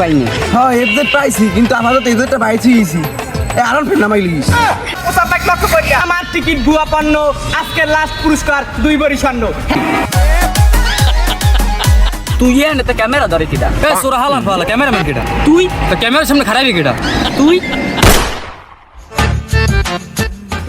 পাইনি। হ্যাঁ এফজেড পাইছি, কিন্তু আমারও তো এফজেডটা পাইছি আরন ফের নামাই লিস। লক্ষ্য করি আমার টিকিট ভুয়া পণ্য। আজকের লাস্ট পুরস্কার 2 ভরি স্বর্ণ। তুই এনে তো ক্যামেরা ধরে কিটা এ সোরা হালান ফালা ক্যামেরাম্যান কিটা তুই তো ক্যামেরার সামনে খারাপই কিটা তুই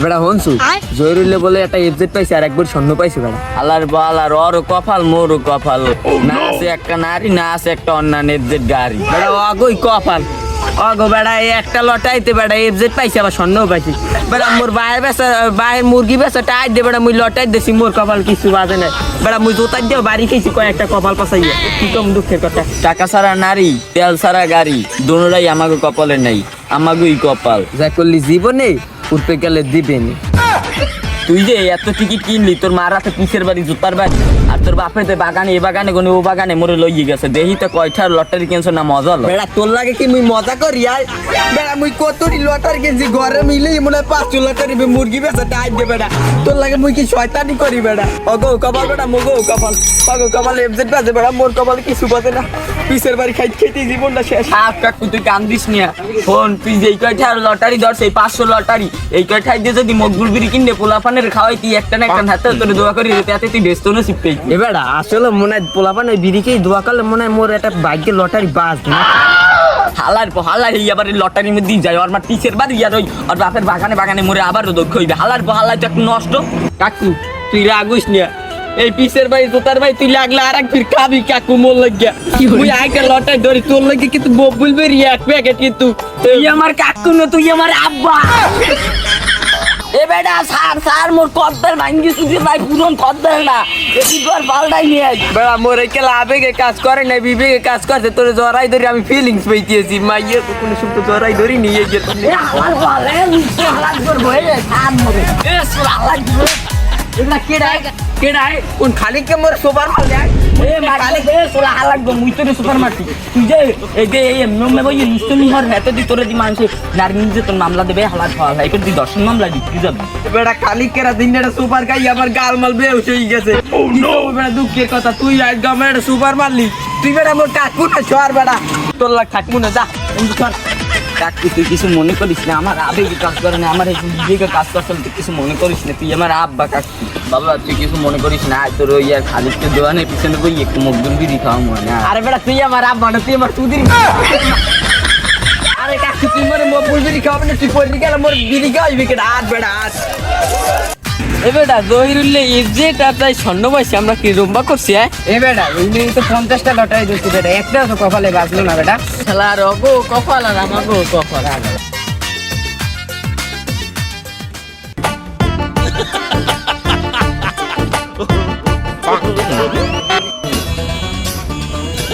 বেড়া হনসু জয়রুল্লে বলে একটা এফজেড পাইছে আর একবার স্বর্ণ পাইছে বেড়া আলার বাল আর ওর কপাল মোর কপাল না আছে একটা নারী না আছে একটা অন্যান্য এফজেড গাড়ি বেড়া অগই কপাল অগো বেড়া এই একটা লটাইতে বেড়া এফজেড পাইছে আবার স্বর্ণও পাইছি বেড়া মোর বাইরের মুরগি বেচা টাই দে বেড়া মুই লটাই দেছি মোর কপাল কিছু বাজে না বেড়া মুই জোতাই দিয়ে বাড়ি খেয়েছি কয়েকটা কপাল পাসাইয়া কি কম দুঃখের কথা টাকা ছাড়া নারী তেল ছাড়া গাড়ি দোনোটাই আমাকে কপালে নাই আমাকেই কপাল যা করলি জীবনে উঠতে গেলে দিবেনি তুই যে এত টিকিট কিনলি তোর মার হাতে পিসের বাড়ি জুতার বাড়ি আর তোর বাপের বাগানে এ বাগানে গনে ও বাগানে মরে লইয়ে গেছে দেখি তো কয়টার লটারি কিনছো না মজা হলো বেড়া তোর লাগে কি মুই মজা করি আর বেড়া মুই কতটি লটারি কিনছি ঘরে মিলে মনে হয় 500 লটারি মুরগি বেচা টাইট দে বেড়া তোর লাগে মুই কি শয়তানি করি বেড়া অগো কপাল বেড়া মগো কপাল অগো কপাল এফজেড বাজে বেড়া মোর কপাল কিছু বাজে না পিসের বাড়ি খাইতে জীবনটা শেষ হাফ কাকু তুই কান্দিস নিয়া ফোন তুই যেই কয়টার লটারি ধরছে 500 লটারি এই কয়টাই দিয়ে যদি মকবুল বিড়ি কিনে পোলাপানের খাওয়াই তুই একটা না একটা হাতে তোরে দোয়া করি তাতে তুই ব্যস্ত না শিখতেই এবারে আসলে মনে হয় পোলাপানের বিড়িকেই দোয়া করলে মনে হয় মোর একটা ভাগ্যের লটারি বাজ না হালার হালার এই আবার লটারির মধ্যে যায় আর আমার পিসের বাড়ি আর ওই আর বাপের বাগানে মরে আবারও দক্ষ হইবে হালার হালাই তো একটু নষ্ট কাকু তুই রাগুস নিয়া এই পিসের ভাই তোতার ভাই তুই লাগলে আর এক ফির খাবি কাকু মোর লাগিয়া তুই আইকা লটাই ধরি তোর লাগি কিন্তু বলবে এক প্যাকেট কিন্তু তুই আমার কাকু না তুই আমার আব্বা এ বেটা সার মোর কদ্দার ভাঙ্গি সুজির ভাই পুরন কদ্দার না এটি তোর পাল্টাই নিয়ে বেড়া মোর একেলা আবেগে কাজ করে না বিবেগে কাজ করছে তোর জরাই ধরে আমি ফিলিংস পাইতেছি মাইয়ে তো কোনো সুখ জরাই ধরি নিয়ে যেত আমার বলে হালাত করে বয়ে সার মোরে এ সুরা হালাত করে এগুলা কেডাই কোন খালি কে মোর সুপার মাল দেয় এ মারলে এ সুরা হালাত গো মুই তোরে সুপার মারতি তুই যে এই যে এই এমনে বই নিস্তমি হর হেতে দি তোরে দি মানুষ নারী নিজে তোর মামলা দেবে হালাত ফালা এই দি দর্শন মামলা দিতে যাবে বেটা খালি কেরা দিনটা সুপার গাই আমার গাল মাল বেউস হই গেছে ও নো বেটা দুঃখের কথা তুই আজ গমের সুপার মারলি তুই বেটা মোর কাকু না ছর বেটা তোর লাগ থাকমু না যা ছর কাকু তুই কিছু মনে করিস না আমার আবেগে কাজ করে না আমার বিবেকে কাজ করছে তুই কিছু মনে করিস না তুই আমার আব্বা কাকু বাবা তুই কিছু মনে করিস না তোর ওই আর খালিদকে দোয়ানের পিছনে বই একটু মকদুম বিড়ি খাওয়া মনে না আরে বেটা তুই আমার আব্বা না তুই আমার সুদির আরে কাকু তুই মোর মকদুম বিড়ি খাওয়াবে না তুই পড়লি গেলে মোর বিড়ি খাওয়াইবি কেটে আট বেটা আট এ বেটা জহিরুল্লাহ এফজেড আর তাই স্বর্ণ পাইছি আমরা কি রম্বা করছি এ বেটা ওই নিয়ে তো 50টা লটারি দিচ্ছি বেটা একটা তো কপালে বাজলো না বেটা শালা রগো কপাল আর আমাগো কপাল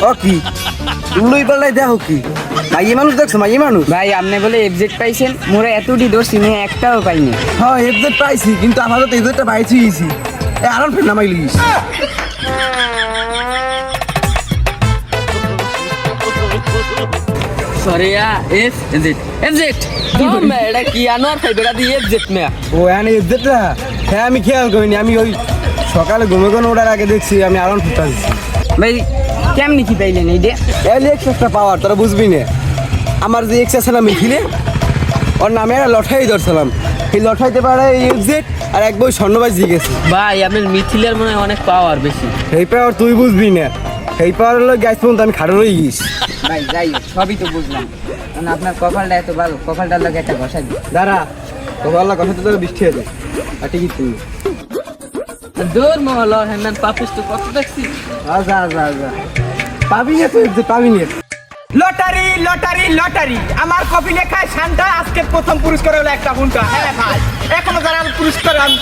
ও কি উল্লুই পাল্লাই দেখো কি মাইয়ে মানুষ দেখছো মাইয়ে মানুষ ভাই আপনি বলে এফজেড পাইছেন মোরা এতটি দোষী মেয়ে একটাও পাইনি হ্যাঁ এফজেড পাইছি, কিন্তু আমারও তো এফজেডটা পাইছি আরন ফের নামাই লিস। সরিয়া এফজেড এটা কি আনোয়ার ভাই বেটা দিয়ে এফজেড মেয়া ও এখানে এফজেডটা হ্যাঁ আমি খেয়াল করিনি, আমি ওই সকালে ঘুমে কোনো ওঠার আগে দেখছি আমি আরন ফুটা দিচ্ছি। ভাই কেমনি কি পাইলেন এই দিয়ে এলি এক্সেসটা পাওয়ার তোরা বুঝবি না আমার যে এক্সেস না মিছিলে ওর নামে একটা লটাই ধরছিলাম এই লটাইতে পারে এফজেড আর এক বই স্বর্ণবাজ দিয়ে গেছে ভাই আপনার মিথিলের মনে হয় অনেক পাওয়ার বেশি এই পাওয়ার তুই বুঝবি না এই পাওয়ার হলো গ্যাস পর্যন্ত আমি খাড়ো রয়ে গিয়েছি ভাই যাই সবই তো বুঝলাম কারণ আপনার কপালটা এত ভালো কপালটার লাগে একটা ঘষা দিই দাঁড়া তো আল্লাহ কথা তো বৃষ্টি হয়ে যায় আর টিকিট তুই দূর মহল হ্যান্ডান পাপিস তো কত দেখছি আচ্ছা আচ্ছা আচ্ছা পাবি না তো এফজেড পাবি না লটারি লটারি লটারি আমার কপি লেখায় শানটা আজকে প্রথম পুরস্কার হলো একটা হুন্টা। হ্যাঁ ভাই এখনো যারা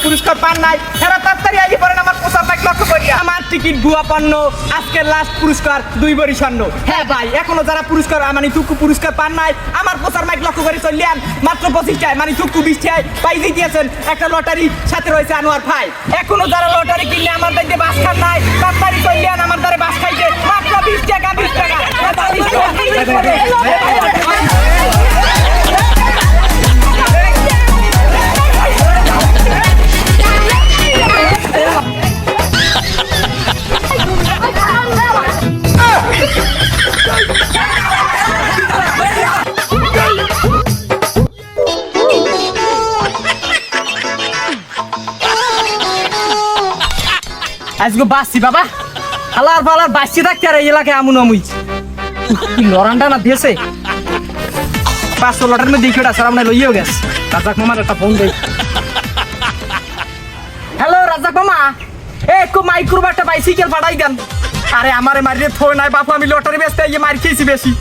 পুরস্কার পান নাই তারা তাড়াতাড়ি আগে পড়েন আমার পোশাক লক্ষ্য করি আমার টিকিট ভুয়া পণ্য। আজকের লাস্ট পুরস্কার 2 ভরি স্বর্ণ। হ্যাঁ ভাই এখনো যারা পুরস্কার মানে টুকু পুরস্কার পান নাই আমার পোশাক মাইক লক্ষ্য করে চললেন মাত্র 25 টাকায় মানে টুকু 20 টাকায় পাই দিয়েছেন একটা লটারি সাথে রয়েছে আনোয়ার ভাই। এখনো যারা লটারি কিনলে আমার দেখতে বাস খান নাই তাড়াতাড়ি চললেন আমার দ্বারে বাস খাইতে মাত্র 20 টাকা 20 টাকা 40 টাকা। আজকে বাসছি বাবা হালার ফালার বাসছি থাকতে আর এই এলাকায় আমুন আমুই কি লড়ানটা না দিয়েছে 500 লটার মধ্যে দেখে ওটা সারা লইয়েও গেছে রাজাক মামার একটা ফোন দেই হ্যালো রাজাক মামা একটু মাইক্রোব একটা বাইসাইকেল পাঠাই দেন আরে আমারে মারিয়ে থই নাই বাপু আমি লটারি বেচতে আইয়ে মার খেয়েছি বেশি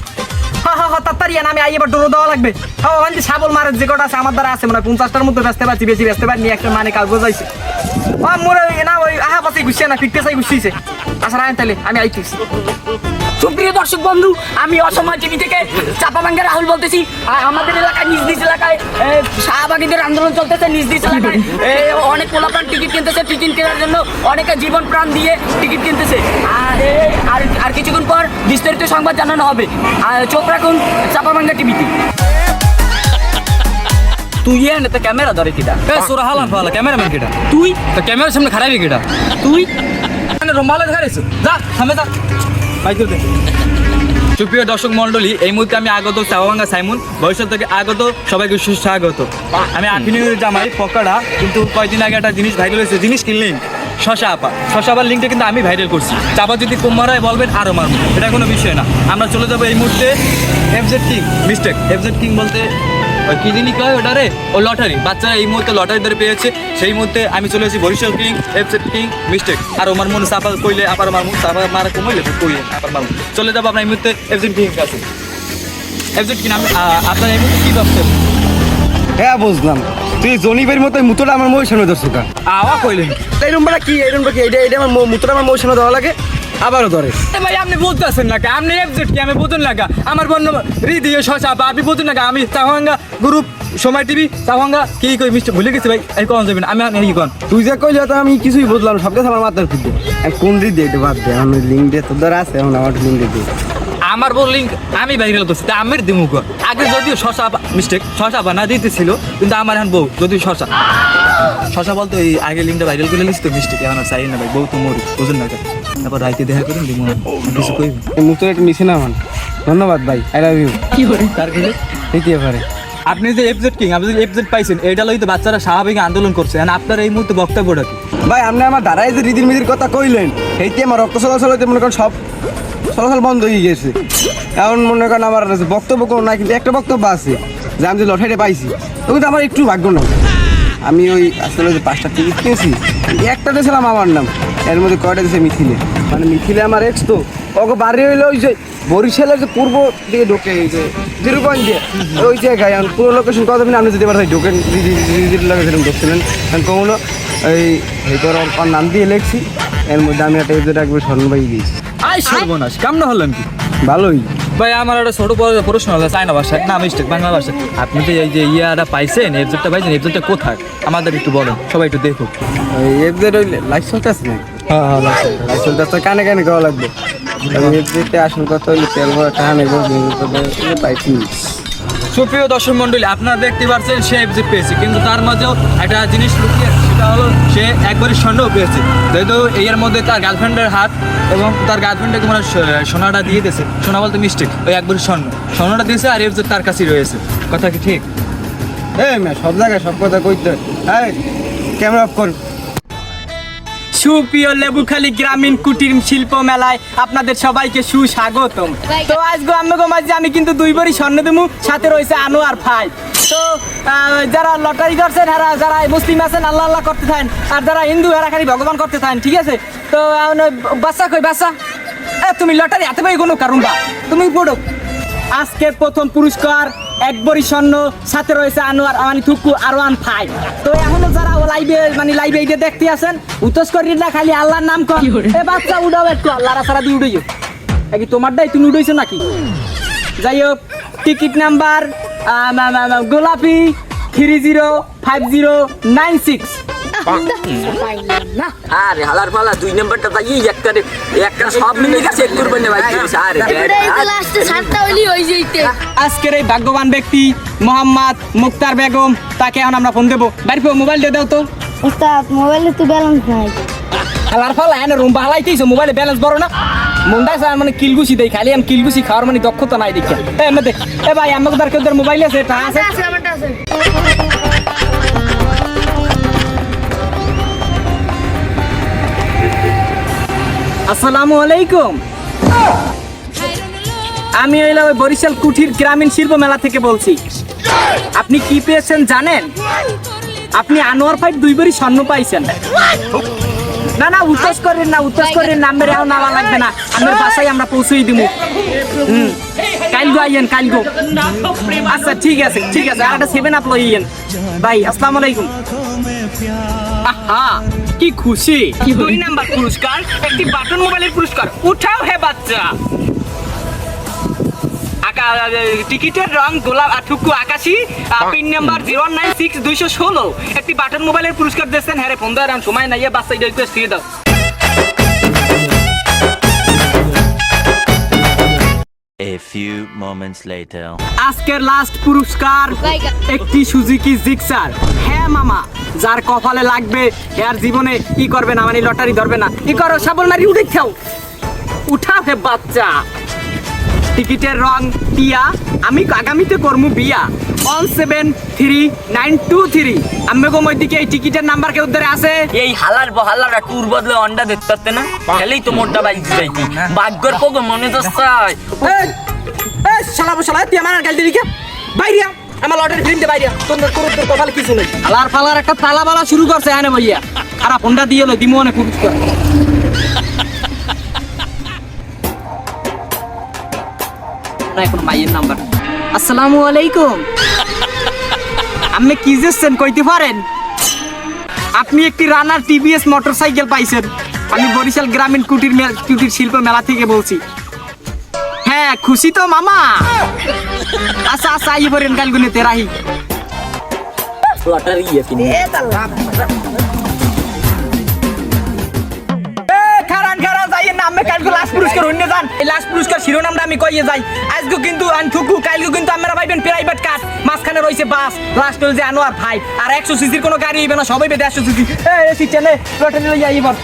তাড়াতাড়ি আমি আইয়ে এবার ডোরো দেওয়া লাগবে ওখান থেকে সাবল মারের যে কটা আছে আমার দ্বারা আছে মানে 50টার মধ্যে বেচতে পারছি বেশি বেচতে পারিনি একটা মানে কাজ বোঝাইছে মোরে না ওই আহা পাশে গুছিয়ে না ফিরতে চাই গুছিয়েছে আচ্ছা রায়ন তাহলে আমি আইতেছি সুপ্রিয় দর্শক বন্ধু আমি অসময় টিভি থেকে চাপাবাঙ্গের রাহুল বলতেছি আমাদের এলাকায় নিজ নিজ এলাকায় শাহবাগীদের আন্দোলন চলতেছে নিজ নিজ এলাকায় অনেক পোলাপ্রাণ টিকিট কিনতেছে টিকিট কেনার জন্য অনেকে জীবন প্রাণ দিয়ে টিকিট কিনতেছে আর কিছুক্ষণ পর বিস্তারিত সংবাদ জানানো হবে চোখ রাখুন চাপাবাঙ্গা টিভিতে তুই এনে তো ক্যামেরা ধরে কিটা সোরা হালান ফালা ক্যামেরাম্যান কেটা তুই তো ক্যামেরার সামনে খারাপই কেটা তুই মানে রুমালে ধরেছো যা সামনে যা বাইক দে সুপ্রিয় দর্শক মন্ডলী এই মুহূর্তে আমি আগত চাওয়াঙ্গা সাইমন ভবিষ্যৎ থেকে আগত সবাইকে সুস্বাগত আমি আখিনীর জামাই পকাড়া কিন্তু কয়েকদিন আগে একটা জিনিস ভাইরাল হয়েছে জিনিস কিনলেন শশা আপার লিঙ্কটা কিন্তু আমি ভাইরাল করছি চাপা যদি কম মারায় বলবেন আরও মারবো এটা কোনো বিষয় না আমরা চলে যাবো এই মুহূর্তে FZ king mistake FZ king বলতে কি জিনিস কয় ওটা রে ও লটারি বাচ্চারা এই মুহূর্তে লটারি ধরে পেয়েছে সেই মুহূর্তে আমি চলে এসেছি Barishal king FZ king mistake আর আমার মনে চাপা কইলে আবার মারমু চাপা মারা কমাইলে কইলে আবার মারমু চলে যাবো আপনার এই মুহূর্তে এফজেড কিং কাছে এফজেড কিং আমি আপনার এই মুহূর্তে কী ভাবছেন হ্যাঁ বুঝলাম তুই জনিবের মতো মুতোটা আমার মৌর সামনে ধরছো কা আওয়া কইলেন এই রুমটা কি এটা আমার মুতোটা আমার মৌর সামনে দেওয়া লাগে আবারও ধরে ভাই আপনি বুঝতেছেন না আপনি এফজেড কি আমি বুঝুন না আমার বন্ধু হৃদয় শশা আপনি বুঝুন না আমি চাহাঙ্গা গ্রুপ সময় টিভি চাহাঙ্গা কি কই মিস্টার ভুলে গেছি ভাই এই কোন যাবেন আমি এই কোন তুই যে কইলে তো আমি কিছুই বুঝলাম সব কথা আমার মাথার খুঁজে কোন রিদ দিয়ে এটা বাদ দে এখন লিঙ্ক দিয়ে তোর দ্বারা আছে এখন আমার লিঙ্ক দিয়ে আমার বল লিঙ্ক আমি ভাইরাল করছি তা আমের দিমুক আগে যদিও শশা মিস্টেক শশা বানা দিতেছিল কিন্তু আমার এখন বউ যদি শশা বলতো এই আগে লিঙ্কটা ভাইরাল করে লিস তো মিস্টেক এখন আর চাই না ভাই বউ তো মরি বুঝুন না তারপর রাইতে দেখা করুন দিমু কিছু কই মুতোর একটু মিশে না মান ধন্যবাদ ভাই আই লাভ ইউ কি করে তার গেলে নিতে পারে আপনি যে এফজেড কিং আপনি যে এফজেড পাইছেন এটা লইতে বাচ্চারা স্বাভাবিক আন্দোলন করছে আর আপনার এই মুহূর্তে বক্তব্যটা কি ভাই আপনি আমার দাঁড়াই যে রীতির মিদির কথা কইলেন এইতে আমার রক্ত চলাচল হইতে মনে করেন সব চলাচল বন্ধ হয়ে গেছে এখন মনে করেন আমার বক্তব্য কোনো নাই কিন্তু একটা বক্তব্য আছে যে আমি যে লটারিটা পাইছি তো কিন্তু আমার একটু ভাগ্য নাই আমি ওই আসলে যে 5টা টিকিট কিনেছি একটা দিয়েছিলাম আমার নাম এর মধ্যে কয়টা দিয়েছে মিছিলে মানে মিছিলে আমার এক্স তো ওকে বাড়ি হইলো ওই যে বরিশালের যে পূর্ব দিকে ঢোকে এই যে জিরুগঞ্জ দিয়ে ওই জায়গায় পুরো লোকেশন কত দিন আপনি যেতে পারতেন ঢোকেন লোকেশন ঢুকছিলেন কখনো এই তোর ওর নাম দিয়ে লেখছি এর মধ্যে আমি একটা এফজেড একবার স্মরণ পাই দিয়েছি আই সর্বনাশ কেমন হলেন কি ভালোই ভাই আমার একটা ছোট প্রশ্ন হলো চায়না ভাষায় না মিস্টেক বাংলা ভাষায় আপনি তো এই যে ইয়াটা পাইছেন এফজেডটা পাইছেন এফজেডটা কোথায় আমাদের একটু বলেন সবাই একটু দেখো ওই এফজেড ওই লাইসেন্স আছে না হ্যাঁ লাইসেন্স তো কানে কানে খাওয়া লাগবে এফজেডতে আসল কথা হইলে তেল ভরা টাকা নেব পাইছি সুপ্রিয় দর্শক মন্ডলী আপনারা দেখতে পাচ্ছেন সে এফজেড পেয়েছে কিন্তু তার মধ্যেও একটা জিনিস লুকিয়ে আছে, সেটা হলো সে একবারই স্বর্ণও পেয়েছে যেহেতু এর মধ্যে তার গার্লফ্রেন্ডের হাত এবং তার গার্লফ্রেন্ডকে মানে সোনাটা দিয়ে দিয়েছে সোনা বলতে মিস্টেক ওই একবারই স্বর্ণটা দিয়েছে আর এফজেড তার কাছেই রয়েছে কথা কি ঠিক এই মেয়ে সব জায়গায় সব কথা কইতে এই ক্যামেরা অফ কর সুপ্রিয় লেবুখালী গ্রামীণ কুটির শিল্প মেলায় আপনাদের সবাইকে সুস্বাগতম তো আজকে আমাকে মাঝে আমি কিন্তু 2 ভরি স্বর্ণ দেবো সাথে রয়েছে আনোয়ার ভাই তো যারা লটারি করছেন যারা মুসলিম আছেন আল্লাহ আল্লাহ করতে থাকেন আর যারা হিন্দু এরা খালি ভগবান করতে থাকেন ঠিক আছে তো বাচ্চা কই বাচ্চা তুমি লটারি হাতে পাই কোনো কারণ বা তুমি পড়ো আজকের প্রথম পুরস্কার 1 ভরি স্বর্ণ সাথে রয়েছে আনোয়ার মানে থুকু আরওয়ান 5 তো এখনো যারা লাইভে এইটা দেখতে আছেন উতস করি না খালি আল্লাহর নাম কর এ বাচ্চা উড়াও একটু আল্লাহর সারা দিয়ে উড়াইও কি তোমারটাই তুমি উড়াইছো নাকি যাই হোক টিকিট নাম্বার গোলাপি 305096 আরে হালার পালা 2 নাম্বারটা তাই একটা সব মিলে গেছে চেক করবেন না ভাই আরে আজকের এই ভাগ্যবান ব্যক্তি মোহাম্মদ মুক্তার বেগম তাকে এখন আমরা ফোন দেবো বাড়ি মোবাইল দিয়ে দাও তো উস্তাদ মোবাইলে তো ব্যালেন্স নাই হালার ফালা এনে রুম বাহালাইতেইছো মোবাইলে ব্যালেন্স বড় না মুন্ডা মানে কিলগুছি দেই খালি আমি কিলগুছি খাওয়ার মানে দক্ষতা নাই দেখে এ ভাই আমাকে তার কেউ মোবাইল আছে এটা আছে আমারটা আছে আসসালামু আলাইকুম। আমি হইলাম ওই বরিশাল কুঠির গ্রামীণ শিল্প মেলা থেকে বলছি। আপনি কি পেয়েছেন জানেন? আপনি আনোয়ার ভাই 2 ভরি স্বর্ণ পাইছেন। না না, উত্তর করেন না, উত্তর করেন না, আমার এখন নামা লাগবে না, আমার বাসায় আমরা পৌঁছেই দিব। কালগো আইয়েন, কালগো। আচ্ছা ঠিক আছে, ঠিক আছে, আর একটা 7 আপ লইয়েন ভাই। আসসালামু আলাইকুম। আহা কি খুশি! 2 নাম্বার পুরস্কার, একটি বাটন মোবাইলের পুরস্কার। উঠাও হে বাচ্চা। টিকিটের রং গোলাপ ঠুকু আকাশি, পিন নাম্বার 096216, একটি বাটন মোবাইলের পুরস্কার দিয়েছেন। হ্যাঁ রে, ফোন দেওয়ার সময় নাই, বাচ্চা রিকোয়েস্ট দিয়ে দাও। A few moments later. আজকের লাস্ট পুরস্কার একটি সুজুকি জিক্সার। হ্যাঁ মামা, যার কপালে লাগবে এর জীবনে কি করবে না, মানে লটারি ধরবে না। কি করো, সাবল মারি উঠে খাও। উঠাও হে বাচ্চা। টিকিটের রং টিয়া, আমি আগামীতে করমু বিয়া। 173923। আমি গোময় দিকে এই টিকিটের নাম্বার কেউ ধরে আছে? এই হালার বহালারা টুর বদলে অন্ডা দেখতে পারতে না, খেলেই তো মোটটা বাইজি যাইতি। ভাগ্যর পোগো মনে তো চাই। এই শালা বশালা, তুই আমার গাল দিলি কে? বাইরিয়া, আমার লটারি ফিল্ম দে বাইরিয়া। তোর কপালে কিছু নেই। হালার ফালার একটা তালা বালা শুরু করছে হ্যাঁ ভাইয়া। খারাপ ফোনটা দিয়ে এলো দিমু অনেক পুরস্কার। না, এখন মাইয়ের নাম্বার। আসসালামু আলাইকুম। আপনি কি যেছেন কইতে পারেন? আপনি একটি রানার টিভিএস মোটরসাইকেল পাইছেন। আমি বরিশাল গ্রামীণ কুটির শিল্প মেলা থেকে বলছি। হ্যাঁ, খুশি তো মামা? আচ্ছা আচ্ছা, আই পড়েন কাল গুনেতে রাহি। লটারি কিনে খারান খারান যাইয়েন না, আমি কালকে লাস্ট পুরস্কার হইনে যান। এই লাস্ট পুরস্কার শিরোনামটা আমি কইয়ে যাই। আজকে কিন্তু আনথুকু, কালকে কিন্তু আমরা পাইবেন প্রাইভেট কার। মাঝখানে রইছে বাস, লাস্ট হল যে আনোয়ার ভাই। আর 100 সিসির কোনো গাড়ি হইবে না, সবাই 150 সিসি। এই সিচেনে লটারি লই আইবার।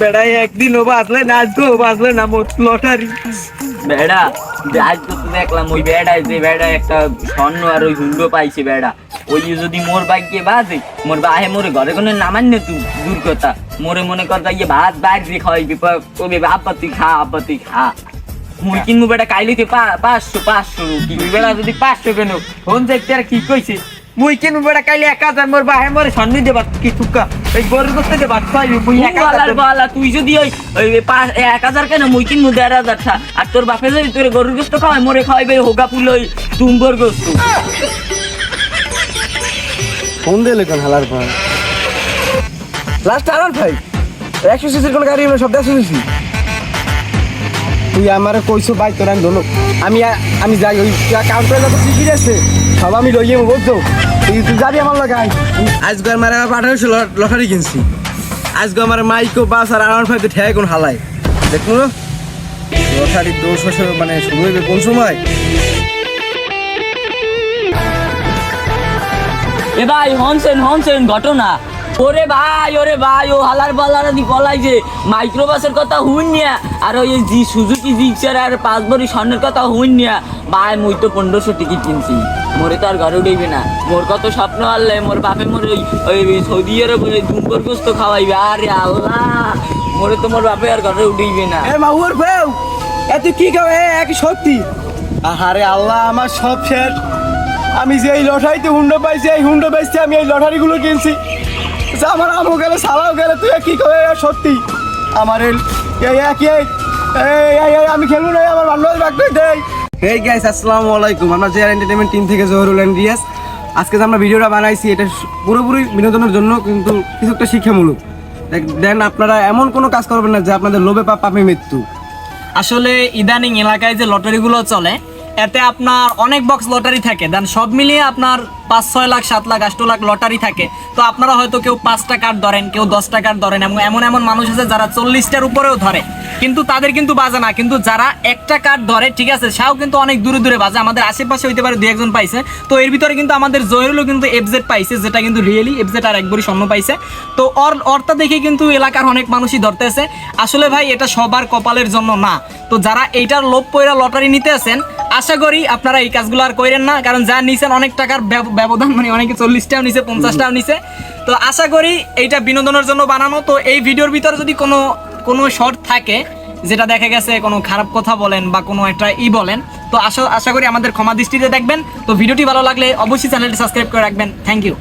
বেড়াই একদিনও বাজলে না, আজকেও বাজলে না মোট লটারি। বেড়া আজ তো দেখলাম ওই বেড়ায় যে বেড়া একটা স্বর্ণ আর ওই হুন্ডো পাইছে বেড়া। ওই যদি মোর বাইকে বাজে, মোর বাহে মোরে ঘরে কোনো নামান না, তুই দূর কথা মোরে মনে কর ইয়ে ভাত বাইর দিয়ে খাওয়াইবি, কবি আব্বা তুই খা, আব্বা তুই খা। মুই কিনবো বেটা কাইলিতে 500 কি বেড়া যদি 500 কেন ফোন দেখতে আর কি কইছে। মুই কিনবো বেটা কাইলে 1000, মোর বাহে মোরে স্বর্ণ দেবা কি টুকা এই গরুর করতে দে ভাত খাইবি। মুই 1000 বালা, তুই যদি ওই 1000 কেন মুই কিনবো 1500 আর তোর বাপে যদি তোর গরুর গোস্ত খাওয়াই, মোরে খাওয়াইবে হোগা ফুল ওই তুম্বর গোস্ত। ফোন দিলে কেন হালার ভাই? লাস্ট আনার ভাই 100 সিসির কোন গাড়ি সব 100 সিসি। তুই আমারে কইছো ভাই, তোর আমি ধরো আমি যাই ওই কাউন্টারে যত টিকিট আছে সব আমি লইয়ে বুঝছো। তুই যাবি আমার লাগাই। আজকে আমার 1800 লটারি কিনছি। আজকে আমার মাইকো বাস আর আনার ভাই ঠেয় কোন হালাই দেখুন। লটারির দোষ মানে শুরু হইবে কোন সময়? এ ভাই হনসেন ঘটনা। ওরে ভাই ও হালার বালারা দি পলাইছে। মাইক্রোবাসের কথা হুন নিয়া আর ওই সুজুকি জিক্সার আর 5 ভরি স্বর্ণের কথা হুন নিয়া। ভাই মুই তো 1500 টিকিট কিনছি, মোরে তো আর ঘরে উঠেইবে না। মোর কত স্বপ্ন আনলে মোর বাপে মোর ওই সৌদি আরবে দুম্বর গোস্ত খাওয়াইবে। আরে আল্লাহ, মোরে তো মোর বাপে আর ঘরে উঠেইবে না। এ মাহুর ভাই এত কি কবে একই সত্যি? আরে আল্লাহ, আমার সব শেষ। আমি যে এই লটারিতে হুন্ডো পাইছি, এই হুন্ডো পাইছি আমি এই লটারিগুলো কিনছি। আমার আমও গেলে সালাও গেলে, তুই কি কবে সত্যি? আমার আমি খেলবো না, আমার ভালো রাখবে দেই। হেই গাইস, আসসালামু আলাইকুম। আমরা জেআর এন্টারটেইনমেন্ট টিম থেকে জহুরুল এন্ড রিয়াজ। আজকে যে আমরা ভিডিওটা বানাইছি এটা পুরোপুরি বিনোদনের জন্য, কিন্তু কিছু একটা শিক্ষামূলক। দেন আপনারা এমন কোনো কাজ করবেন না যে আপনাদের লোভে পাপে মৃত্যু। আসলে ইদানিং এলাকায় যে লটারিগুলো চলে, এতে আপনার অনেক বক্স লটারি থাকে। দেন সব মিলিয়ে আপনার 5-6 লাখ 7 লাখ 8 লাখ লটারি থাকে। তো আপনারা হয়তো কেউ 5টা কার্ড ধরেন, কেউ 10টা কার্ড ধরেন, এবং এমন মানুষ আছে যারা 40টার উপরেও ধরে, কিন্তু তাদের কিন্তু বাজে না। কিন্তু যারা একটা কার্ড ধরে, ঠিক আছে, সেও কিন্তু অনেক দূরে দূরে বাজে। আমাদের আশেপাশে হইতে পারে 2-1 জন পাইছে। তো এর ভিতরে কিন্তু আমাদের জহিরুলও কিন্তু এফজেড পাইছে, যেটা কিন্তু রিয়েলি এফজেড আর 1 ভরি স্বর্ণ পাইছে। তো অর্থা দেখে কিন্তু এলাকার অনেক মানুষই ধরতেছে। আসলে ভাই এটা সবার কপালের জন্য না। তো যারা এইটার লোভ পয়রা লটারি নিতে আছেন, আশা করি আপনারা এই কাজগুলো আর করেন না, কারণ যা নিছেন অনেক টাকার ব্যবধান, মানে অনেকে 40টাও নিছে, 50টাও নিছে। তো আশা করি এইটা বিনোদনের জন্য বানানো। তো এই ভিডিওর ভিতরে যদি কোনো কোনো শর্ট থাকে যেটা দেখা গেছে কোনো খারাপ কথা বলেন বা কোনো একটা বলেন, তো আশা করি আমাদের ক্ষমা দৃষ্টিতে দেখবেন। তো ভিডিওটি ভালো লাগলে অবশ্যই চ্যানেলটি সাবস্ক্রাইব করে রাখবেন। Thank you.